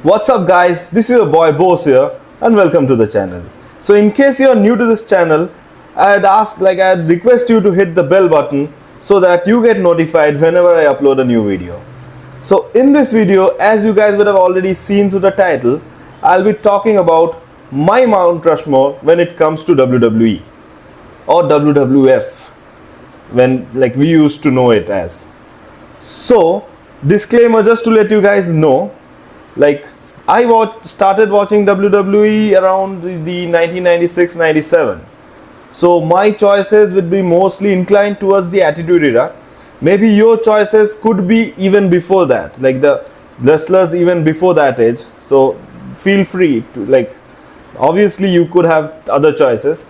What's up guys, this is your boy Bose here and welcome to the channel. So in case you are new to this channel, I'd request you to hit the bell button so that you get notified whenever I upload a new video. So in this video, as you guys would have already seen through the title, I'll be talking about my Mount Rushmore when it comes to WWE or WWF, when we used to know it as. So disclaimer, just to let you guys know, I started watching WWE around the 1996-97. So my choices would be mostly inclined towards the Attitude Era. Maybe your choices could be even before that, like the wrestlers even before that age. So feel free to obviously you could have other choices.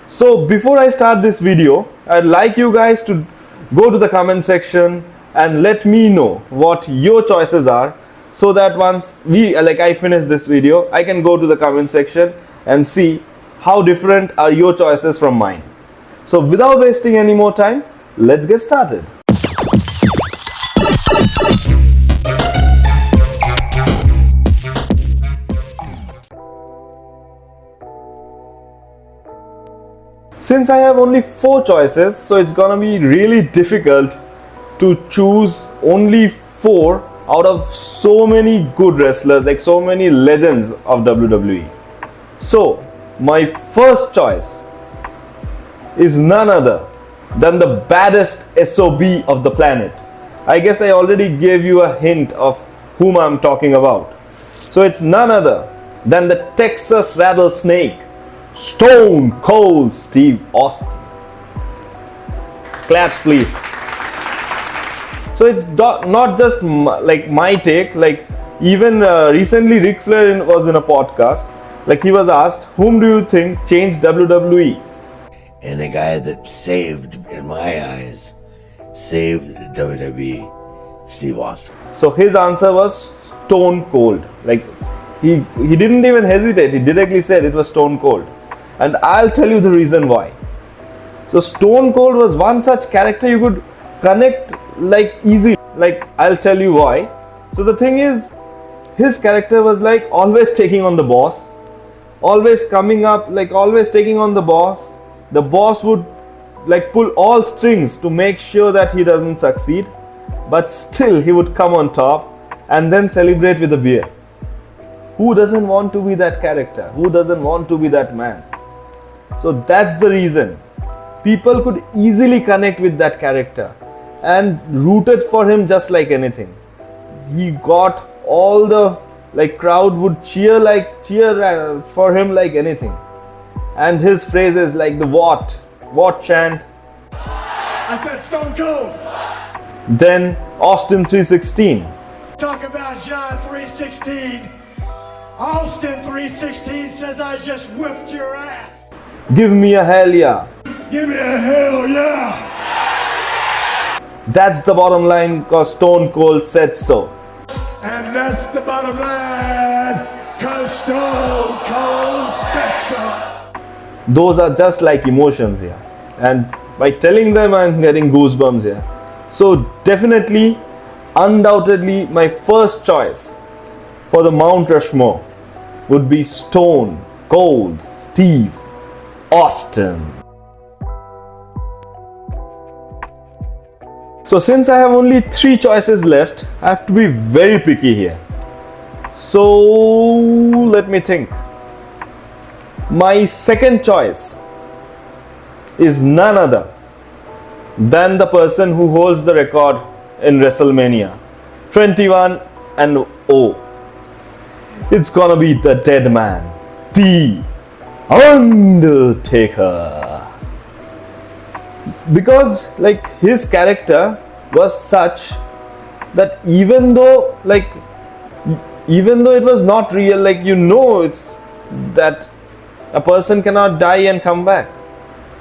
So before I start this video, I'd like you guys to go to the comment section and let me know what your choices are, so that once I finish this video, I can go to the comment section and see how different are your choices from mine. So without wasting any more time, let's get started. Since I have only 4 choices, so it's gonna be really difficult to choose only 4 out of so many good wrestlers, so many legends of WWE. So my first choice is none other than the baddest SOB of the planet. I guess I already gave you a hint of whom I'm talking about. So it's none other than the Texas Rattlesnake, Stone Cold Steve Austin. Claps please. So it's not just my take, even recently Ric Flair was in a podcast, he was asked, whom do you think changed WWE? And the guy that saved, in my eyes, saved WWE, Steve Austin. So his answer was Stone Cold. He didn't even hesitate, he directly said it was Stone Cold. And I'll tell you the reason why. So Stone Cold was one such character you could connect easy. I'll tell you why. So the thing is, his character was always taking on the boss, always coming up, always taking on the boss. The boss would pull all strings to make sure that he doesn't succeed, but still he would come on top and then celebrate with a beer. Who doesn't want to be that character? Who doesn't want to be that man? So that's the reason people could easily connect with that character and rooted for him just like anything. He got all the crowd would cheer for him like anything. And his phrases like the what chant. I said Stone Cold. Then Austin 316. Talk about John 3:16. Austin 3:16 says I just whipped your ass. Give me a hell yeah. Give me a hell yeah. That's the bottom line, cause Stone Cold said so. And that's the bottom line, cause Stone Cold said so. Those are just like emotions here. And by telling them, I'm getting goosebumps here. So definitely, undoubtedly, my first choice for the Mount Rushmore would be Stone Cold Steve Austin. So since I have only 3 choices left, I have to be very picky here. So let me think. My second choice is none other than the person who holds the record in WrestleMania, 21-0. It's gonna be the dead man, the Undertaker. Because his character was such that even though it was not real, it's that a person cannot die and come back,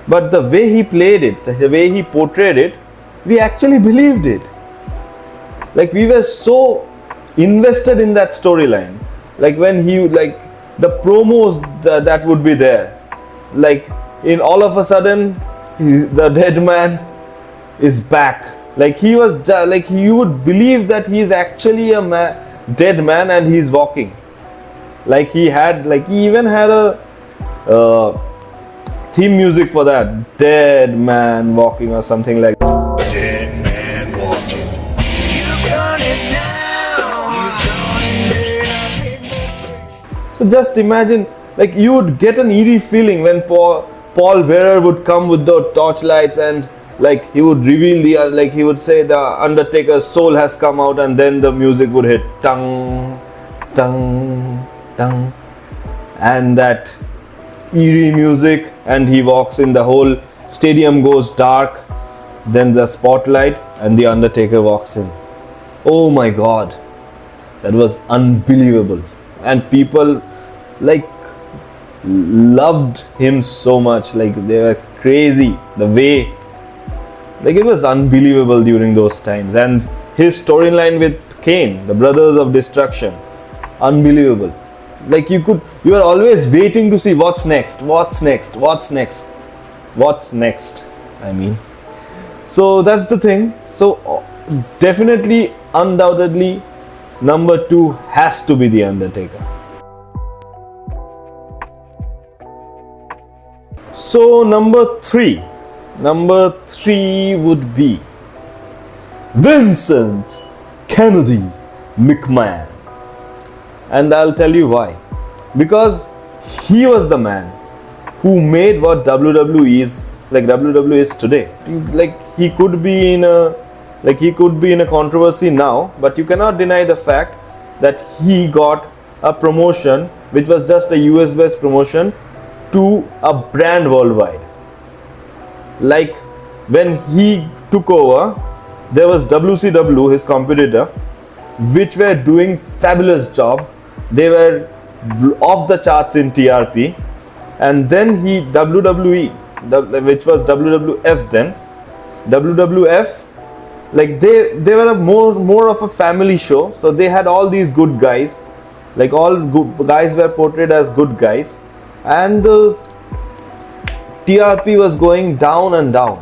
but the way he played it, the way he portrayed it, we actually believed it. We were so invested in that storyline. When he the promos that would be there, in all of a sudden the dead man is back. He was you would believe that he is actually a man, dead man and he's walking. Like he even had a theme music for that, dead man walking or something like that. Dead man walking. So just imagine, like you would get an eerie feeling when Paul Bearer would come with the torchlights and like he would reveal he would say the Undertaker's soul has come out, and then the music would hit tung, tung, tung, and that eerie music, and he walks in, the whole stadium goes dark, then the spotlight and the Undertaker walks in. Oh my God, that was unbelievable, and people like loved him so much, like they were crazy, the way, like it was unbelievable during those times. And his storyline with Kane, the Brothers of Destruction, unbelievable. Like you were always waiting to see what's next, I mean. So that's the thing. So definitely, undoubtedly, number 2 has to be the Undertaker. So number 3 would be Vincent Kennedy McMahon. And I'll tell you why. Because he was the man who made what WWE is today. Like he could be in a controversy now, but you cannot deny the fact that he got a promotion which was just a US based promotion to a brand worldwide. Like when he took over, there was WCW, his competitor, which were doing fabulous job. They were off the charts in TRP, and then WWE, which was WWF then, WWF, like they were more of a family show. So they had all these good guys, like all good guys were portrayed as good guys, and the TRP was going down and down.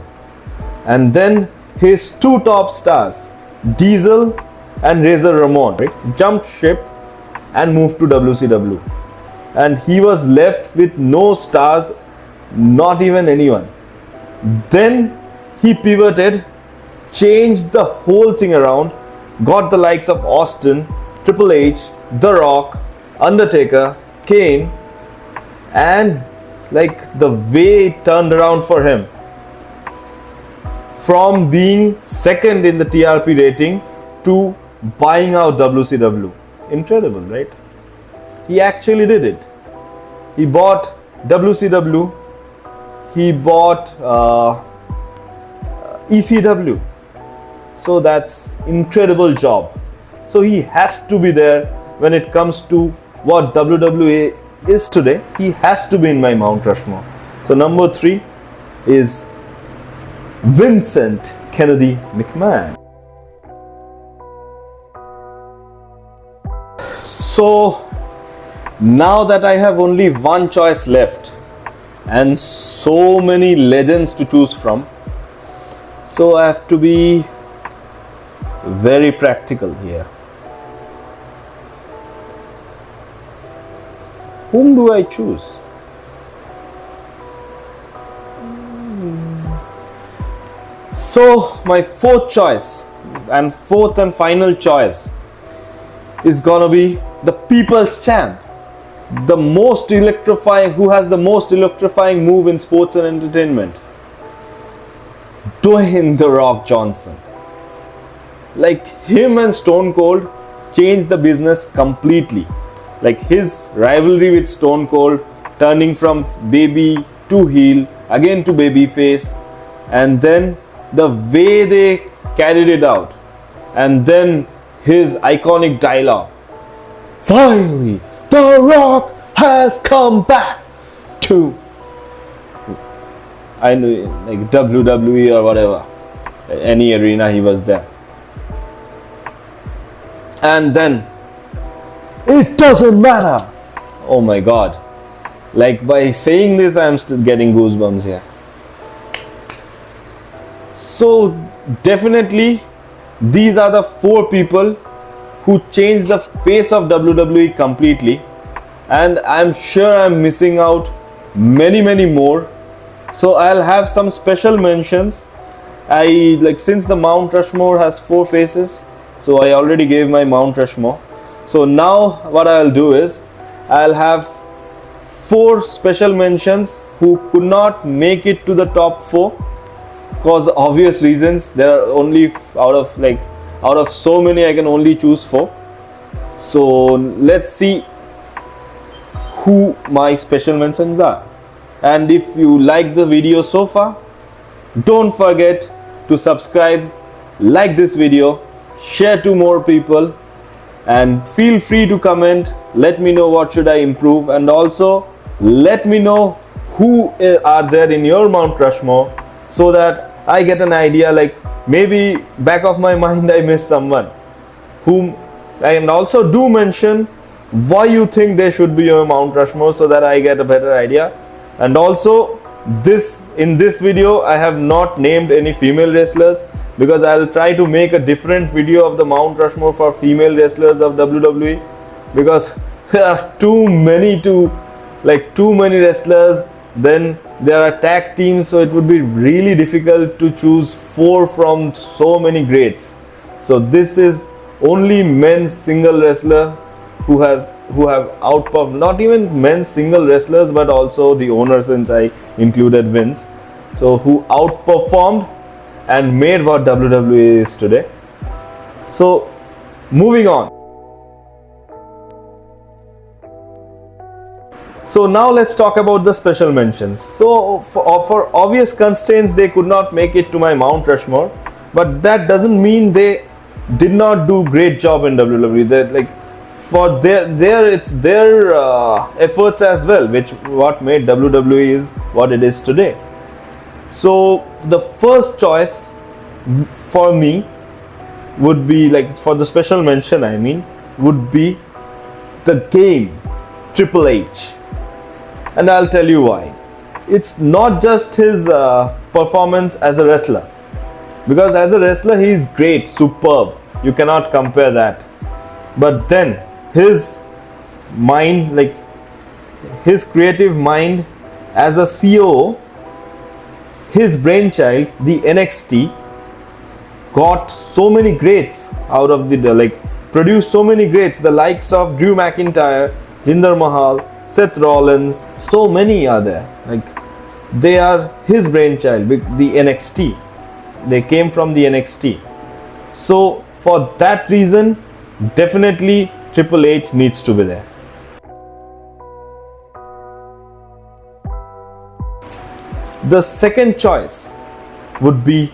And then his 2 top stars, Diesel and Razor Ramon, jumped ship and moved to WCW, and he was left with no stars, not even anyone. Then he pivoted, changed the whole thing around, got the likes of Austin, Triple H, The Rock, Undertaker, Kane, and like the way it turned around for him, from being second in the TRP rating to buying out WCW. Incredible, right? He actually did it. He bought WCW, he bought ECW. So that's incredible job. So he has to be there when it comes to what WWE is today. He has to be in my Mount Rushmore. So number 3 is Vincent Kennedy McMahon. So now that I have only one choice left and so many legends to choose from, so I have to be very practical here. Whom do I choose? So my 4th choice and 4th and final choice is gonna be the People's Champ, the most electrifying, who has the most electrifying move in sports and entertainment, Dwayne The Rock Johnson. Like him and Stone Cold changed the business completely. Like his rivalry with Stone Cold, turning from baby to heel, again to baby face, and then the way they carried it out, and then his iconic dialogue, "Finally, The Rock has come back to," I know, like WWE or whatever, any arena he was there. And then, "It doesn't matter." Oh my God. Like by saying this, I am still getting goosebumps here. So definitely these are the 4 people who changed the face of WWE completely, and I'm sure I'm missing out many more. So I'll have some special mentions. I like, since the Mount Rushmore has 4 faces, so I already gave my Mount Rushmore. So now what I'll do is I'll have 4 special mentions who could not make it to the top 4 because obvious reasons. There are only out of so many, I can only choose 4. So let's see who my special mentions are. And if you like the video so far, don't forget to subscribe, like this video, share to more people, and feel free to comment. Let me know what should I improve, and also let me know who are there in your Mount Rushmore, so that I get an idea, like maybe back of my mind I missed someone whom. And also do mention why you think they should be your Mount Rushmore, so that I get a better idea. And also in this video I have not named any female wrestlers, because I'll try to make a different video of the Mount Rushmore for female wrestlers of WWE, because there are too many wrestlers. Then there are tag teams, so it would be really difficult to choose 4 from so many greats. So this is only men's single wrestler who have outperformed, not even men's single wrestlers, but also the owner, since I included Vince, so who outperformed and made what WWE is today. So moving on. So now let's talk about the special mentions. So for obvious constraints, they could not make it to my Mount Rushmore, but that doesn't mean they did not do great job in WWE. They for it's their efforts as well, which what made WWE is what it is today. So the first choice for me would be, for the special mention, I mean, would be the game Triple H. And I'll tell you why. It's not just his performance as a wrestler, because as a wrestler he is great, superb, you cannot compare that. But then his mind, his creative mind as a CEO, his brainchild, the NXT, got so many greats out of produced so many greats, the likes of Drew McIntyre, Jinder Mahal, Seth Rollins, so many are there. They are his brainchild, the NXT. They came from the NXT. So for that reason, definitely Triple H needs to be there. The second choice would be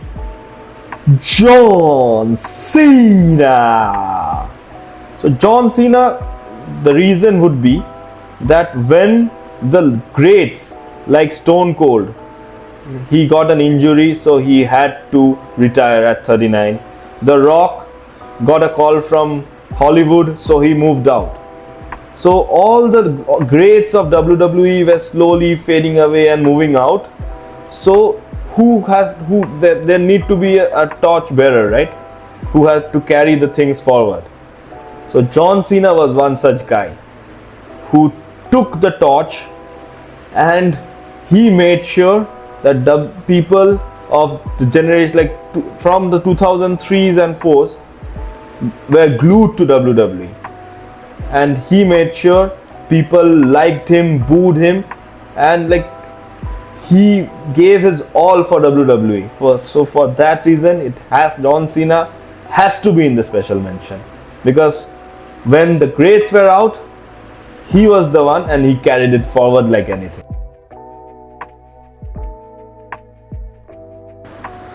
John Cena. So John Cena, the reason would be that when the greats like Stone Cold, he got an injury, so he had to retire at 39. The Rock got a call from Hollywood, so he moved out. So all the greats of WWE were slowly fading away and moving out. So there need to be a torch bearer, right? Who has to carry the things forward. So John Cena was one such guy who took the torch, and he made sure that the people of the generation, from the 2003s and 4s, were glued to WWE, and he made sure people liked him, booed him, and he gave his all for WWE. So for that reason, John Cena has to be in the special mention, because when the greats were out, he was the one and he carried it forward like anything.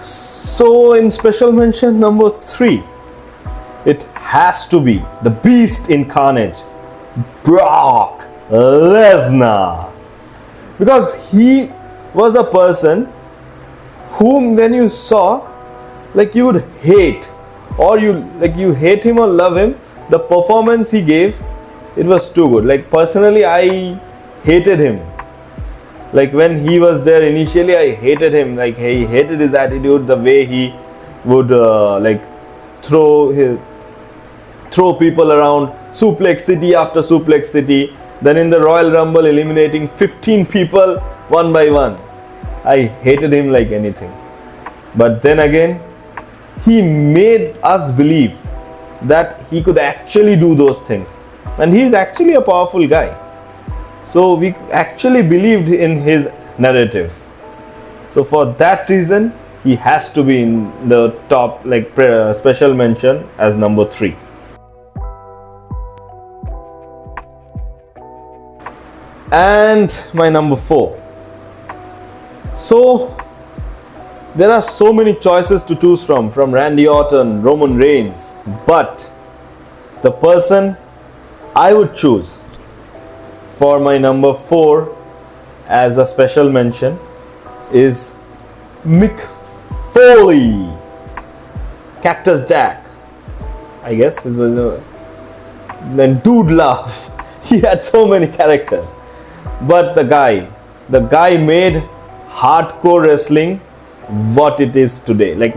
So in special mention number 3, it has to be the beast incarnate, Brock Lesnar, because he was a person whom when you saw, you would hate, or you hate him or love him. The performance he gave, it was too good. Personally, I hated him. When he was there initially, I hated him. I hated his attitude, the way he would throw throw people around, suplex city after suplex city, then in the Royal Rumble eliminating 15 people one by one. I hated him like anything. But then again, he made us believe that he could actually do those things. And he's actually a powerful guy. So we actually believed in his narratives. So for that reason, he has to be in the top, like special mention as number 3. And my number 4. So there are so many choices to choose from Randy Orton, Roman Reigns, but the person I would choose for my number 4 as a special mention is Mick Foley, Cactus Jack, I guess. Then Dude Love. He had so many characters, but the guy made hardcore wrestling what it is today. Then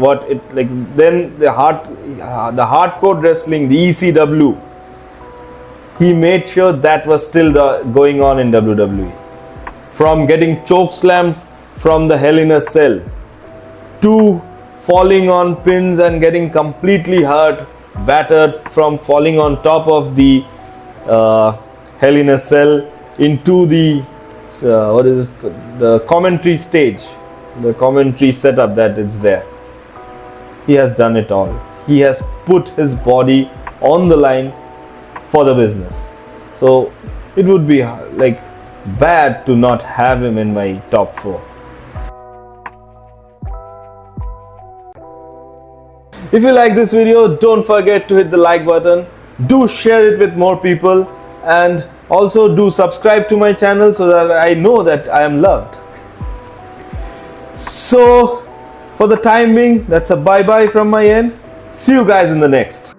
the hardcore wrestling, the ECW. He made sure that was still going on in WWE. From getting chokeslammed from the Hell in a Cell to falling on pins and getting completely hurt, battered from falling on top of the Hell in a Cell into the the commentary stage, the commentary setup that is there. He has done it all. He has put his body on the line for the business. So it would be like bad to not have him in my top 4. If you like this video, don't forget to hit the like button. Do share it with more people, and also do subscribe to my channel so that I know that I am loved. So for the time being, that's a bye-bye from my end. See you guys in the next.